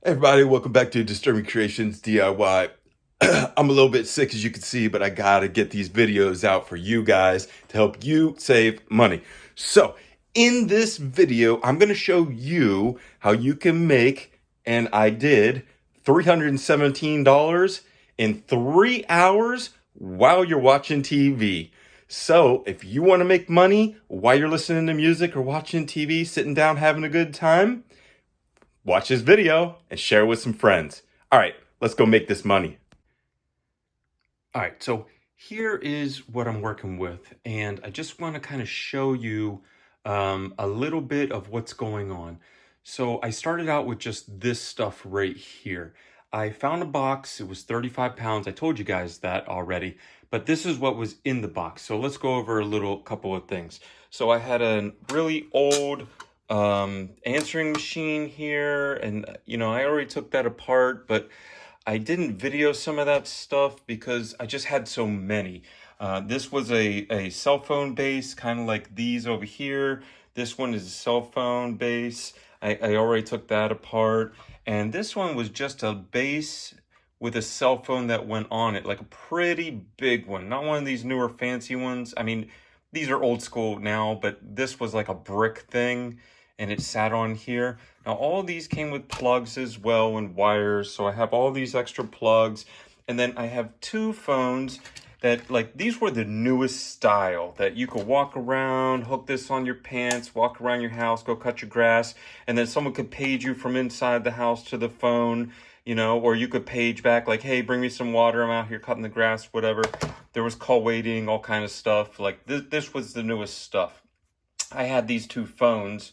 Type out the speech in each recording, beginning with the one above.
Hey everybody, welcome back to Disturbing Creations DIY. I'm a little bit sick as you can see, but I gotta get these videos out for you guys to help you save money. So, in this video, I'm gonna show you how you can make, and I did, $317 in 3 hours while you're watching TV. So, if you wanna make money while you're listening to music or watching TV, sitting down having a good time, watch this video and share it with some friends. All right, let's go make this money. All right, so here is what I'm working with, and I just want to kind of show you a little bit of what's going on. So I started out with just this stuff right here. I found a box, it was 35 pounds. I told you guys that already, but this is what was in the box. So let's go over a couple of things. So I had a really old answering machine here, and I already took that apart, but I didn't video some of that stuff because I just had so many. This was a cell phone base, kind of like these over here. This one is a cell phone base. I already took that apart. And this one was just a base with a cell phone that went on it, like a pretty big one. Not one of these newer fancy ones. I mean, these are old school now, but this was like a brick thing and it sat on here. Now all these came with plugs as well and wires, so I have all these extra plugs. And then I have two phones that, like, these were the newest style that you could walk around, hook this on your pants, walk around your house, go cut your grass, and then someone could page you from inside the house to the phone, or you could page back like, hey, bring me some water, I'm out here cutting the grass, whatever. There was call waiting, all kind of stuff. Like this was the newest stuff. I had these two phones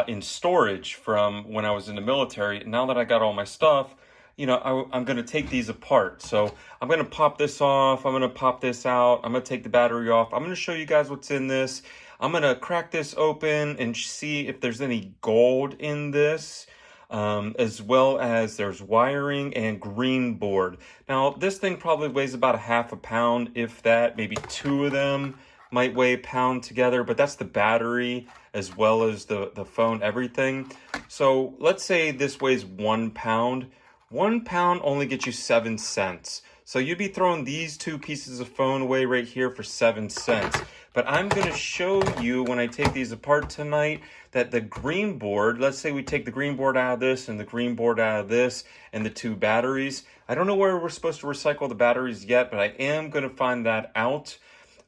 in storage from when I was in the military. Now that I got all my stuff, I'm going to take these apart. So I'm going to pop this off. I'm going to pop this out. I'm going to take the battery off. I'm going to show you guys what's in this. I'm going to crack this open and see if there's any gold in this. As well as there's wiring and green board. Now this thing probably weighs about a half a pound, if that. Maybe two of them might weigh a pound together, but that's the battery as well as the phone, everything. So let's say this weighs 1 pound. 1 pound only gets you 7 cents. So you'd be throwing these two pieces of phone away right here for 7 cents. But I'm going to show you when I take these apart tonight that the green board, let's say we take the green board out of this and the green board out of this and the two batteries. I don't know where we're supposed to recycle the batteries yet, but I am going to find that out.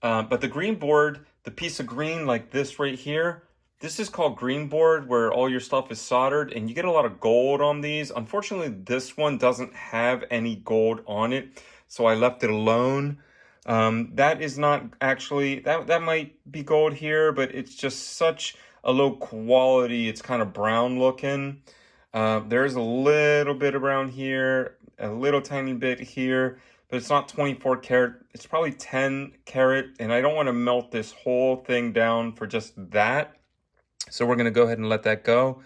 But the green board, the piece of green like this right here, this is called green board, where all your stuff is soldered, and you get a lot of gold on these. Unfortunately, this one doesn't have any gold on it, so I left it alone. That is not actually, that might be gold here, but it's just such a low quality. It's kind of brown looking. There's a little bit around here, a little tiny bit here, but it's not 24 karat. It's probably 10 karat, and I don't want to melt this whole thing down for just that. So we're going to go ahead and let that go.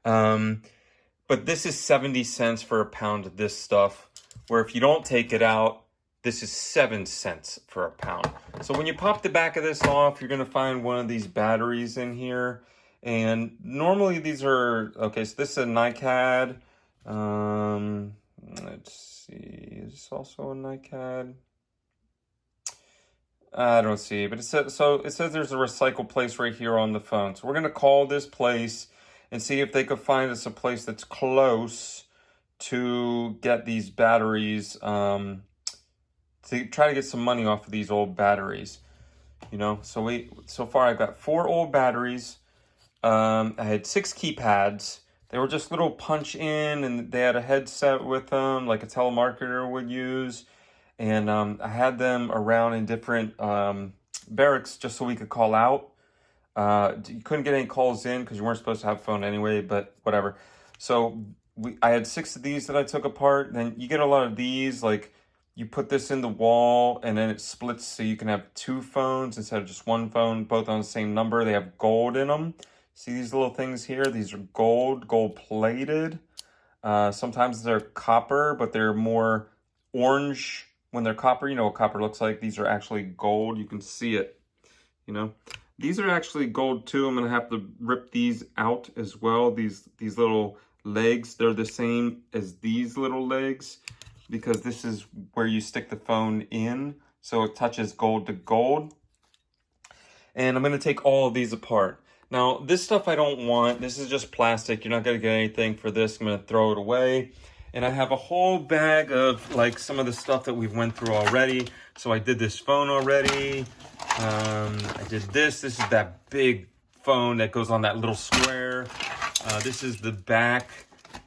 But this is 70 cents for a pound of this stuff, where if you don't take it out, this is 7 cents for a pound. So when you pop the back of this off, you're going to find one of these batteries in here. And normally these are, okay, so this is a NiCad. Let's see, is this also a NiCad? I don't see, but it says there's a recycle place right here on the phone. So we're going to call this place and see if they could find us a place that's close to get these batteries, to try to get some money off of these old batteries. So far I've got 4 old batteries. I had 6 keypads. They were just little punch in, and they had a headset with them like a telemarketer would use. And I had them around in different barracks just so we could call out. You couldn't get any calls in because you weren't supposed to have a phone anyway, but whatever. So I had 6 of these that I took apart. Then you get a lot of these, like you put this in the wall and then it splits so you can have 2 phones instead of just 1 phone, both on the same number. They have gold in them. See these little things here? These are gold plated. Sometimes they're copper, but they're more orange when they're copper. You know what copper looks like. These are actually gold. You can see it, These are actually gold too. I'm going to have to rip these out as well. These little legs, they're the same as these little legs, because this is where you stick the phone in, so it touches gold to gold. And I'm going to take all of these apart. Now, this stuff I don't want. This is just plastic. You're not going to get anything for this. I'm going to throw it away. And I have a whole bag of like some of the stuff that we've went through already. So I did this phone already. I did this. This is that big phone that goes on that little square. This is the back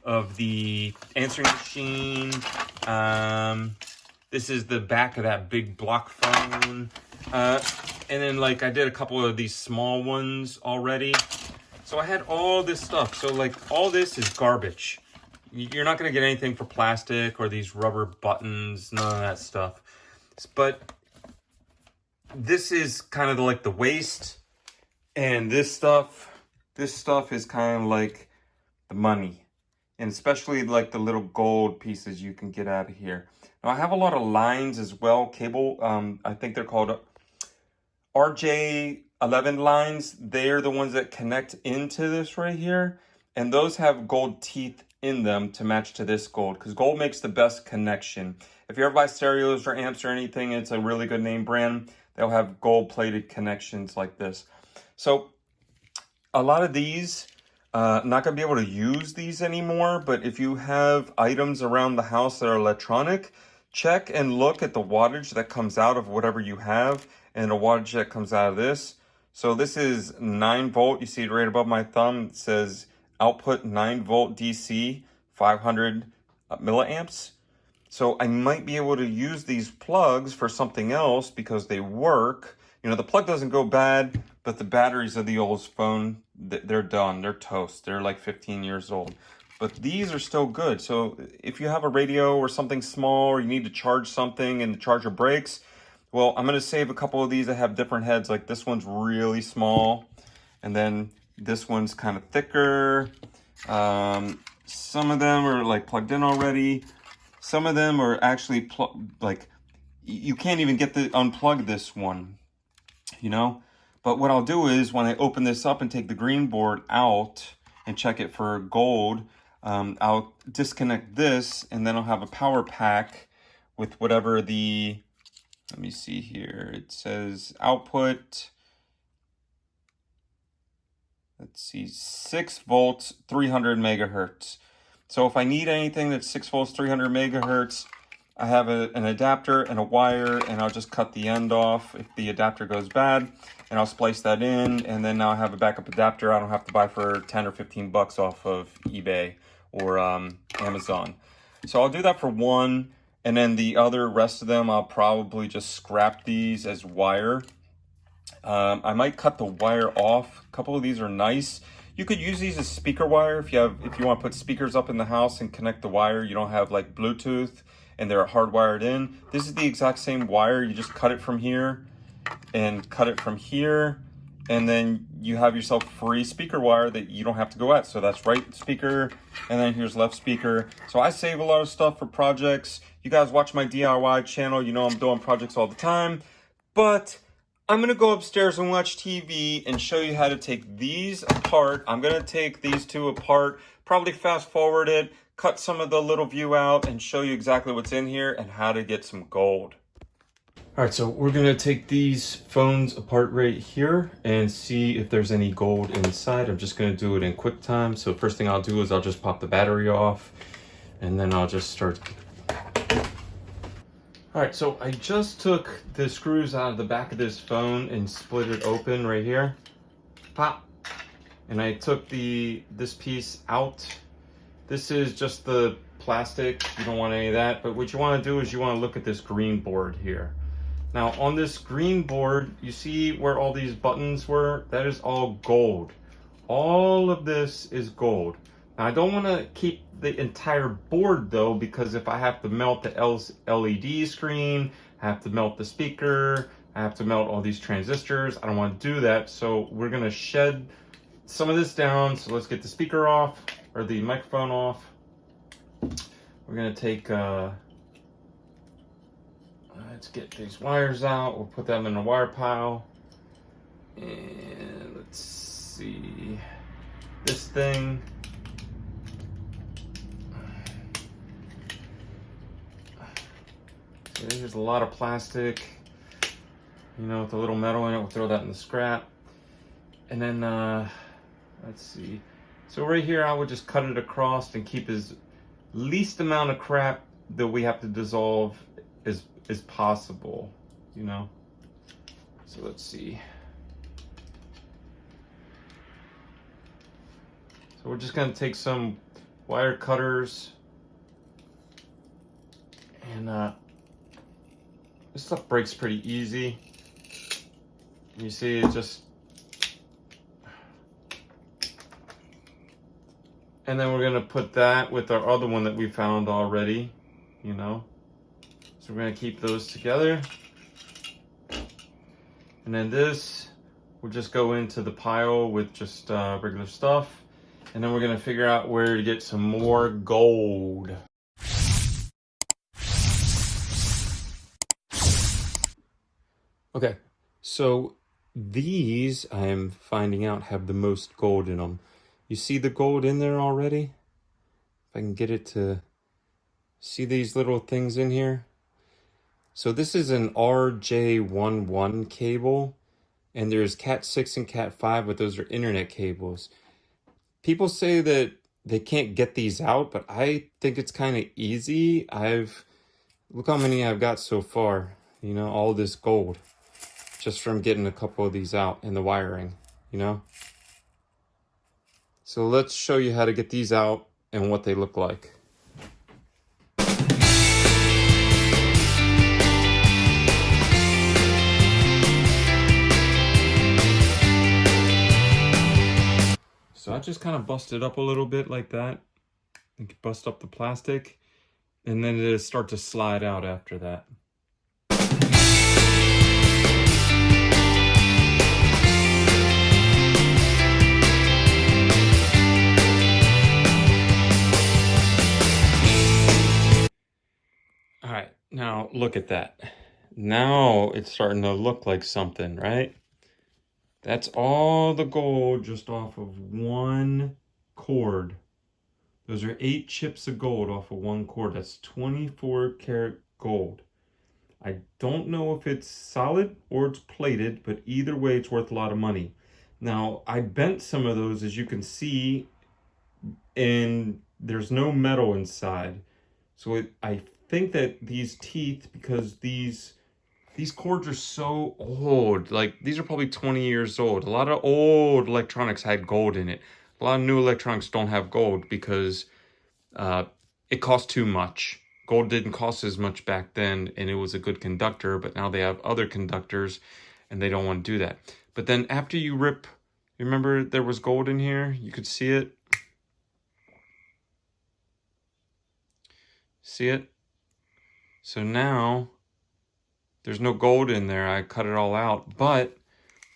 of the answering machine. This is the back of that big block phone. And then like I did a couple of these small ones already. So I had all this stuff. So like all this is garbage. You're not going to get anything for plastic or these rubber buttons, none of that stuff. But this is kind of like the waste. And this stuff is kind of like the money. And especially like the little gold pieces you can get out of here. Now I have a lot of lines as well, cable. I think they're called RJ11 lines. They're the ones that connect into this right here. And those have gold teeth in them to match to this gold, because gold makes the best connection. If you ever buy stereos or amps or anything, it's a really good name brand. They'll have gold plated connections like this. So a lot of these, not going to be able to use these anymore, but if you have items around the house that are electronic, check and look at the wattage that comes out of whatever you have and the wattage that comes out of this. So this is 9 volt. You see it right above my thumb. It says output 9 volt DC, 500 milliamps. So I might be able to use these plugs for something else because they work. You know, the plug doesn't go bad, but the batteries of the old phone, they're done. They're toast. They're like 15 years old. But these are still good. So if you have a radio or something small, or you need to charge something and the charger breaks, well, I'm going to save a couple of these that have different heads. Like this one's really small. And then this one's kind of thicker. Some of them are like plugged in already. Some of them are actually like you can't even get the unplug this one, you know. But what I'll do is when I open this up and take the green board out and check it for gold, I'll disconnect this and then I'll have a power pack with whatever the, let me see here. It says output. Let's see, 6 volts, 300 megahertz. So if I need anything that's 6 volts, 300 megahertz, I have an adapter and a wire, and I'll just cut the end off if the adapter goes bad, and I'll splice that in, and then now I have a backup adapter I don't have to buy for 10 or 15 bucks off of eBay or Amazon. So I'll do that for one, and then the other rest of them, I'll probably just scrap these as wire. I might cut the wire off. A couple of these are nice. You could use these as speaker wire if you want to put speakers up in the house and connect the wire. You don't have like Bluetooth and they're hardwired in. This is the exact same wire. You just cut it from here and cut it from here, and then you have yourself free speaker wire that you don't have to go at. So that's right speaker, and then here's left speaker. So I save a lot of stuff for projects. You guys watch my DIY channel. You know I'm doing projects all the time, but I'm going to go upstairs and watch TV and show you how to take these apart. I'm going to take these two apart, probably fast forward it, cut some of the little view out, and show you exactly what's in here and how to get some gold. All right, so we're going to take these phones apart right here and see if there's any gold inside. I'm just going to do it in QuickTime. So first thing I'll do is I'll just pop the battery off, and then I'll just start. All right, so I just took the screws out of the back of this phone and split it open right here. Pop. And I took this piece out. This is just the plastic. You don't want any of that. But what you want to do is you want to look at this green board here. Now on this green board, you see where all these buttons were? That is all gold. All of this is gold. Now I don't want to keep the entire board though, because if I have to melt the LED screen, I have to melt the speaker, I have to melt all these transistors, I don't want to do that. So we're going to shed some of this down. So let's get the speaker off, or the microphone off. We're going to take, let's get these wires out. We'll put them in a wire pile. And let's see, this thing. There's a lot of plastic, you know, with a little metal in it. We'll throw that in the scrap. And then, let's see. So right here, I would just cut it across and keep as least amount of crap that we have to dissolve as possible, you know. So let's see. So we're just gonna take some wire cutters and this stuff breaks pretty easy. You see, it just, and then we're gonna put that with our other one that we found already, you know. So we're gonna keep those together. And then this will just go into the pile with just regular stuff. And then we're gonna figure out where to get some more gold. Okay, so these I'm finding out have the most gold in them. You see the gold in there already? If I can get it to see these little things in here. So this is an RJ11 cable, and there's Cat 6 and Cat 5, but those are internet cables. People say that they can't get these out, but I think it's kind of easy. Look how many I've got so far, you know, all this gold, just from getting a couple of these out and the wiring, you know. So let's show you how to get these out and what they look like. So I just kind of bust it up a little bit like that. You can bust up the plastic, and then it'll start to slide out after that. All right, now look at that. Now it's starting to look like something, right? That's all the gold just off of one cord. Those are 8 chips of gold off of one cord. That's 24 karat gold. I don't know if it's solid or it's plated, but either way, it's worth a lot of money. Now, I bent some of those, as you can see, and there's no metal inside. So I think that these teeth, because these cords are so old, like these are probably 20 years old. A lot of old electronics had gold in it. A lot of new electronics don't have gold because it costs too much. Gold didn't cost as much back then, and it was a good conductor, but now they have other conductors and they don't want to do that. But then after you rip, remember there was gold in here? You could see it. See it? So now there's no gold in there. I cut it all out, but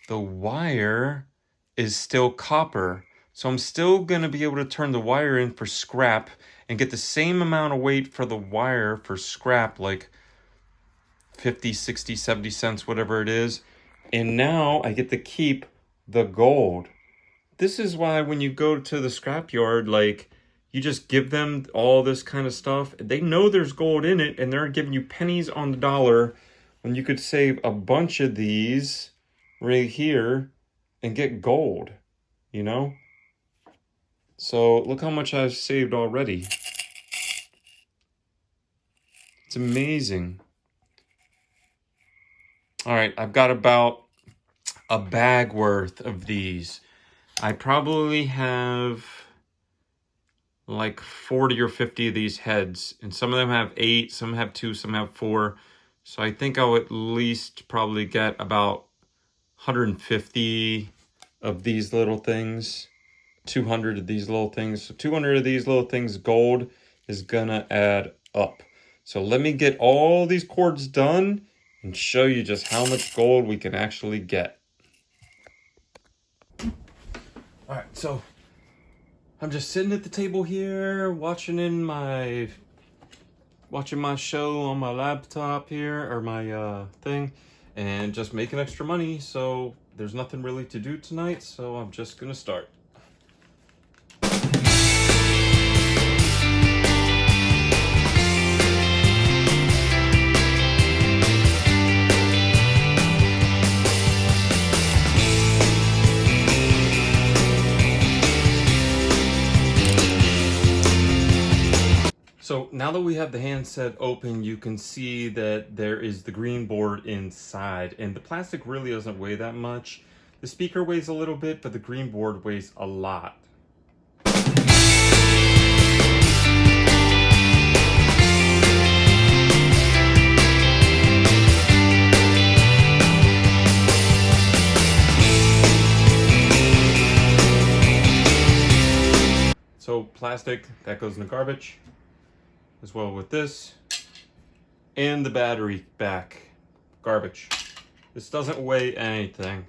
the wire is still copper. So I'm still gonna be able to turn the wire in for scrap and get the same amount of weight for the wire for scrap, like 50, 60, 70 cents, whatever it is. And now I get to keep the gold. This is why when you go to the scrapyard, like, you just give them all this kind of stuff. They know there's gold in it, and they're giving you pennies on the dollar when you could save a bunch of these right here and get gold, you know? So look how much I've saved already. It's amazing. All right, I've got about a bag worth of these. I probably have like 40 or 50 of these heads, and some of them have 8, some have 2, some have 4. So I think I'll at least probably get about 150 of these little things, 200 of these little things. So 200 of these little things gold is gonna add up. So let me get all these cords done and show you just how much gold we can actually get. All right, so I'm just sitting at the table here, watching my show on my laptop here, or my thing, and just making extra money. So there's nothing really to do tonight, so I'm just gonna start. So now that we have the handset open, you can see that there is the green board inside, and the plastic really doesn't weigh that much. The speaker weighs a little bit, but the green board weighs a lot. So plastic, that goes in the garbage, as well with this. And the battery back, garbage. This doesn't weigh anything.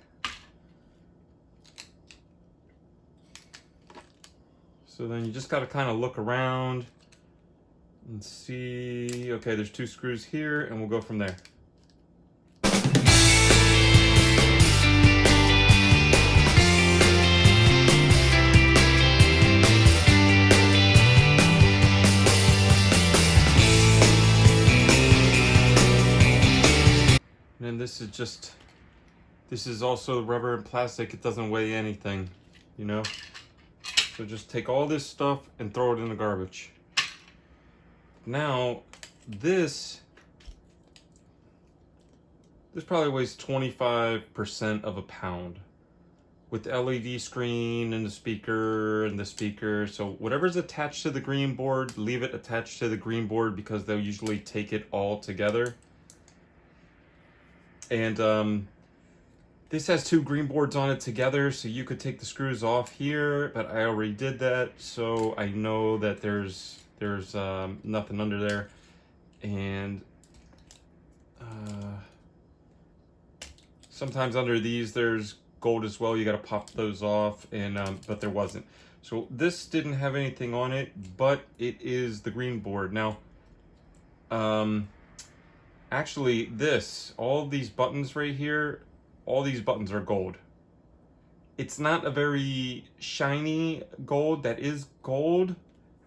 So then you just gotta kind of look around and see, okay, there's 2 screws here, and we'll go from there. And this is also rubber and plastic. It doesn't weigh anything, you know? So just take all this stuff and throw it in the garbage. Now, this probably weighs 25% of a pound. With the LED screen and the speaker. So whatever's attached to the green board, leave it attached to the green board because they'll usually take it all together. And this has 2 green boards on it together, so you could take the screws off here, but I already did that, so I know that there's nothing under there. And sometimes under these there's gold as well. You got to pop those off, and but there wasn't. So this didn't have anything on it, but it is the green board. Now, actually, all these buttons right here, all these buttons are gold. It's not a very shiny gold. That is gold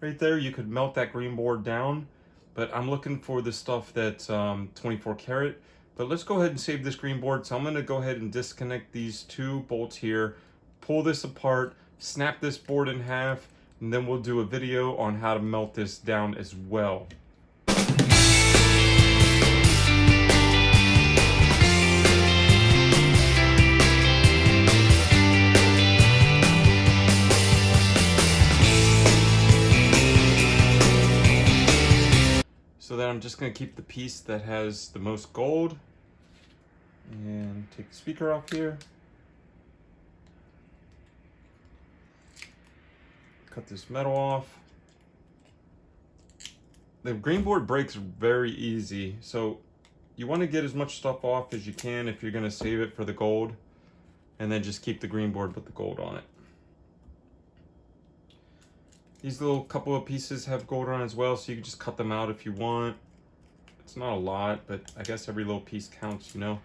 right there. You could melt that green board down, but I'm looking for the stuff that's 24 karat. But let's go ahead and save this green board. So I'm gonna go ahead and disconnect these 2 bolts here, pull this apart, snap this board in half, and then we'll do a video on how to melt this down as well. So then I'm just going to keep the piece that has the most gold and take the speaker off here. Cut this metal off. The green board breaks very easy, so you want to get as much stuff off as you can if you're going to save it for the gold, and then just keep the green board with the gold on it. These little couple of pieces have gold on as well, so you can just cut them out if you want. It's not a lot, but I guess every little piece counts, you know?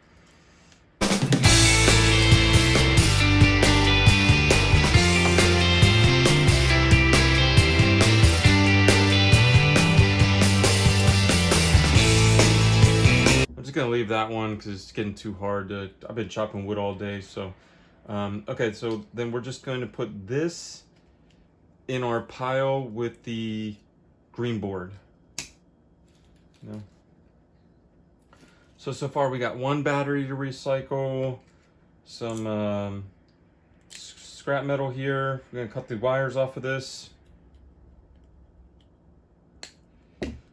I'm just gonna leave that one because it's getting too hard to, I've been chopping wood all day, so. Okay, so then we're just going to put this in our pile with the green board. No. So far we got 1 battery to recycle, some scrap metal here. We're gonna cut the wires off of this.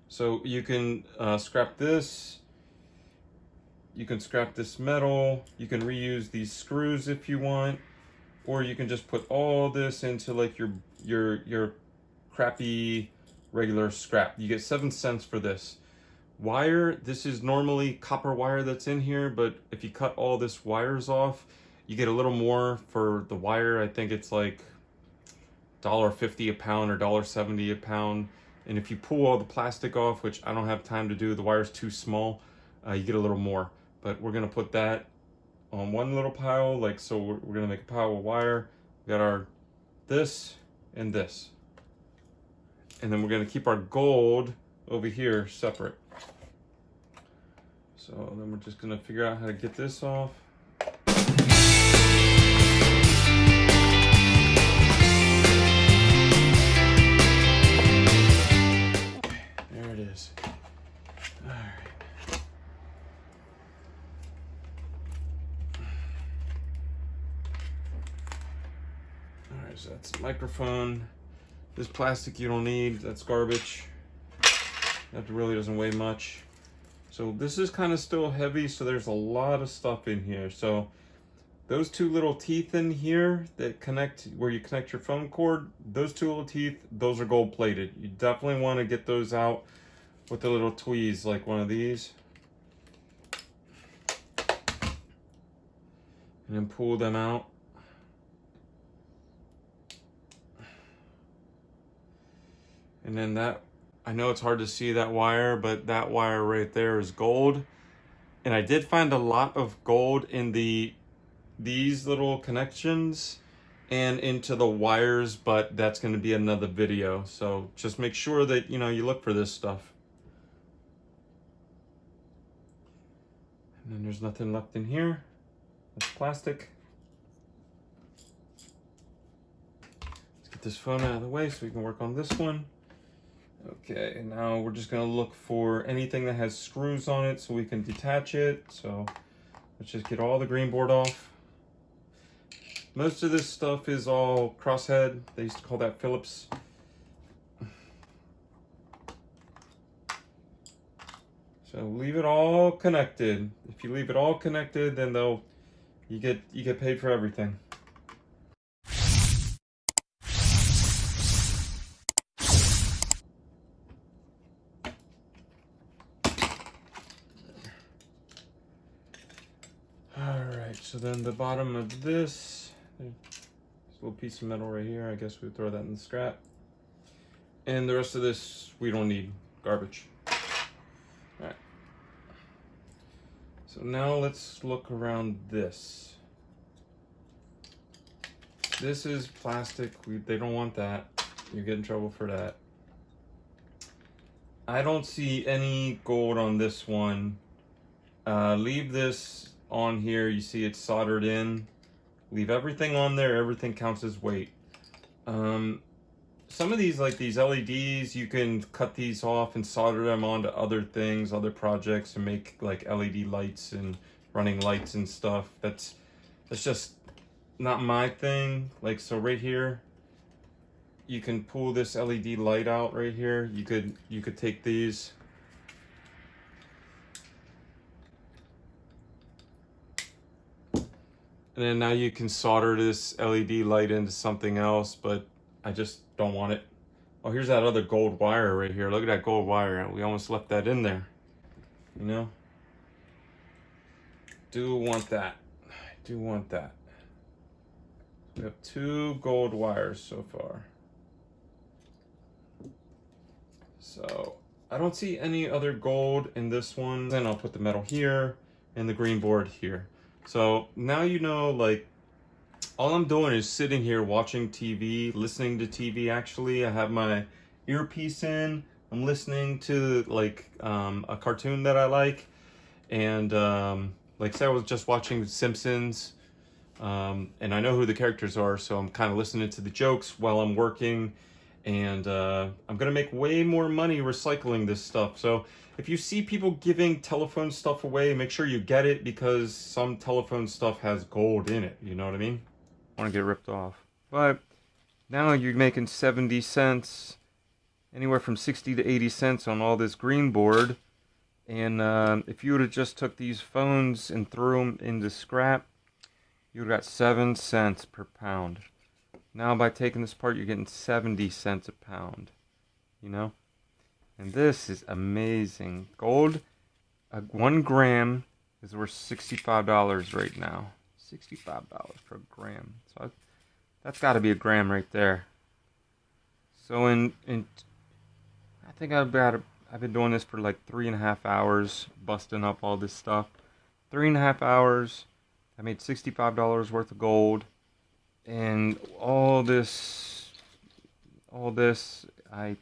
So you can scrap this. You can scrap this metal. You can reuse these screws if you want, or you can just put all this into like your crappy regular scrap. You get 7 cents for this. Wire, this is normally copper wire that's in here, but if you cut all this wires off, you get a little more for the wire. I think it's like $1.50 a pound or $1.70 a pound. And if you pull all the plastic off, which I don't have time to do, the wire's too small, you get a little more. But we're gonna put that on one little pile, like so. We're gonna make a pile of wire. We got our this and this, and then we're gonna keep our gold over here separate. So then we're just gonna figure out how to get this off. so that's microphone. This plastic you don't need, that's garbage. That really doesn't weigh much. So this is kind of still heavy, so there's a lot of stuff in here. So those two little teeth in here that connect, where you connect your phone cord, those two little teeth, those are gold plated. You definitely want to get those out with the little tweeze, like one of these. And then pull them out. And then that, I know it's hard to see that wire, but that wire right there is gold. And I did find a lot of gold in these little connections and into the wires, but that's going to be another video. So just make sure that, you know, you look for this stuff. And then there's nothing left in here. That's plastic. Let's get this phone out of the way so we can work on this one. Okay, and now we're just gonna look for anything that has screws on it so we can detach it. So let's just get all the green board off. Most of this stuff is all crosshead. They used to call that Phillips. So leave it all connected. If you leave it all connected, then you get paid for everything. So then the bottom of this little piece of metal right here, I guess we throw that in the scrap. And the rest of this we don't need, garbage. All right. So now let's look around this. This is plastic. They don't want that. You get in trouble for that. I don't see any gold on this one. Leave this on here. You see it's soldered in. Leave everything on there. Everything counts as weight. Some of these, like these LEDs, you can cut these off and solder them onto other things, other projects, and make like LED lights and running lights and stuff. That's just not my thing. Like, so right here, you can pull this LED light out right here. You could take these. And then now you can solder this LED light into something else, but I just don't want it. Oh, here's that other gold wire right here. Look at that gold wire. We almost left that in there. You know? Do want that. I do want that. We have 2 gold wires so far. So I don't see any other gold in this one. Then I'll put the metal here and the green board here. So now you know, like, all I'm doing is sitting here watching TV, listening to TV actually. I have my earpiece in. I'm listening to like a cartoon that I like. And like I said, I was just watching The Simpsons. And I know who the characters are, so I'm kind of listening to the jokes while I'm working. And I'm gonna make way more money recycling this stuff. So if you see people giving telephone stuff away, make sure you get it, because some telephone stuff has gold in it. You know what I mean? I want to get ripped off. But now you're making 70 cents, anywhere from 60 to 80 cents on all this green board. And if you would have just took these phones and threw them into scrap, you would have got 7 cents per pound. Now by taking this apart, you're getting 70 cents a pound. You know? And this is amazing. Gold, 1 gram is worth $65 right now. $65 per gram. So that's got to be a gram right there. So I think I've been doing this for like 3.5 hours, busting up all this stuff. 3.5 hours. I made $65 worth of gold, and all this, I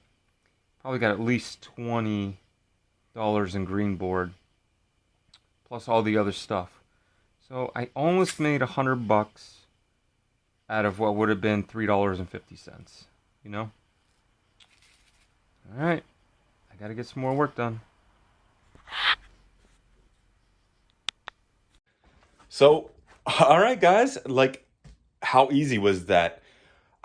probably got at least $20 in green board, plus all the other stuff. So I almost made $100 out of what would have been $3.50. You know. All right, I gotta get some more work done. So, all right, guys, like, how easy was that?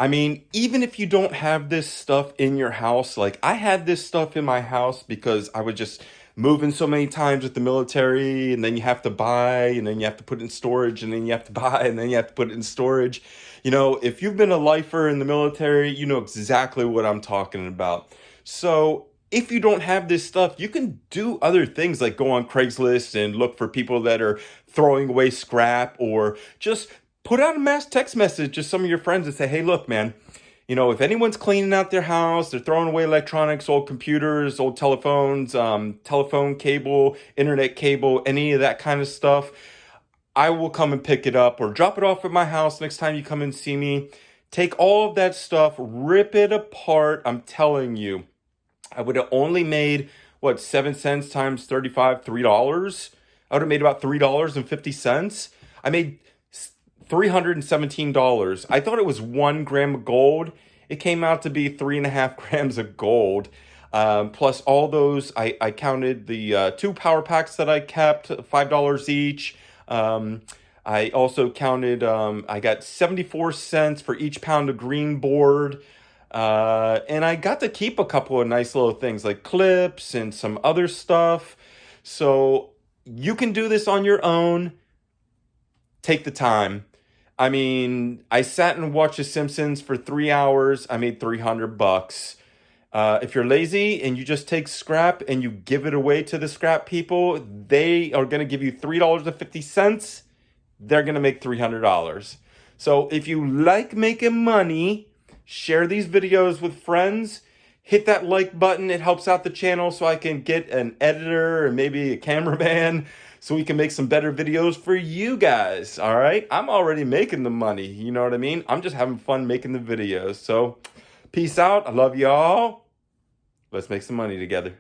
I mean, even if you don't have this stuff in your house, like I had this stuff in my house because I was just moving so many times with the military, and then you have to buy, and then you have to put it in storage, and then you have to buy, and then you have to put it in storage. You know, if you've been a lifer in the military, you know exactly what I'm talking about. So if you don't have this stuff, you can do other things like go on Craigslist and look for people that are throwing away scrap, or just put out a mass text message to some of your friends and say, hey, look, man, you know, if anyone's cleaning out their house, they're throwing away electronics, old computers, old telephones, telephone cable, internet cable, any of that kind of stuff, I will come and pick it up or drop it off at my house next time you come and see me. Take all of that stuff, rip it apart. I'm telling you, I would have only made, what, 7 cents times 35, $3? I would have made about $3.50. I made $317. I thought it was 1 gram of gold. It came out to be 3.5 grams of gold. Plus all those, I counted the 2 power packs that I kept, $5 each. I also counted, I got 74 cents for each pound of green board. And I got to keep a couple of nice little things like clips and some other stuff. So you can do this on your own. Take the time. I mean, I sat and watched The Simpsons for 3 hours. I made $300. If you're lazy and you just take scrap and you give it away to the scrap people, they are going to give you $3.50. They're going to make $300. So if you like making money, share these videos with friends. Hit that like button. It helps out the channel so I can get an editor and maybe a cameraman so we can make some better videos for you guys. All right? I'm already making the money. You know what I mean? I'm just having fun making the videos. So peace out. I love y'all. Let's make some money together.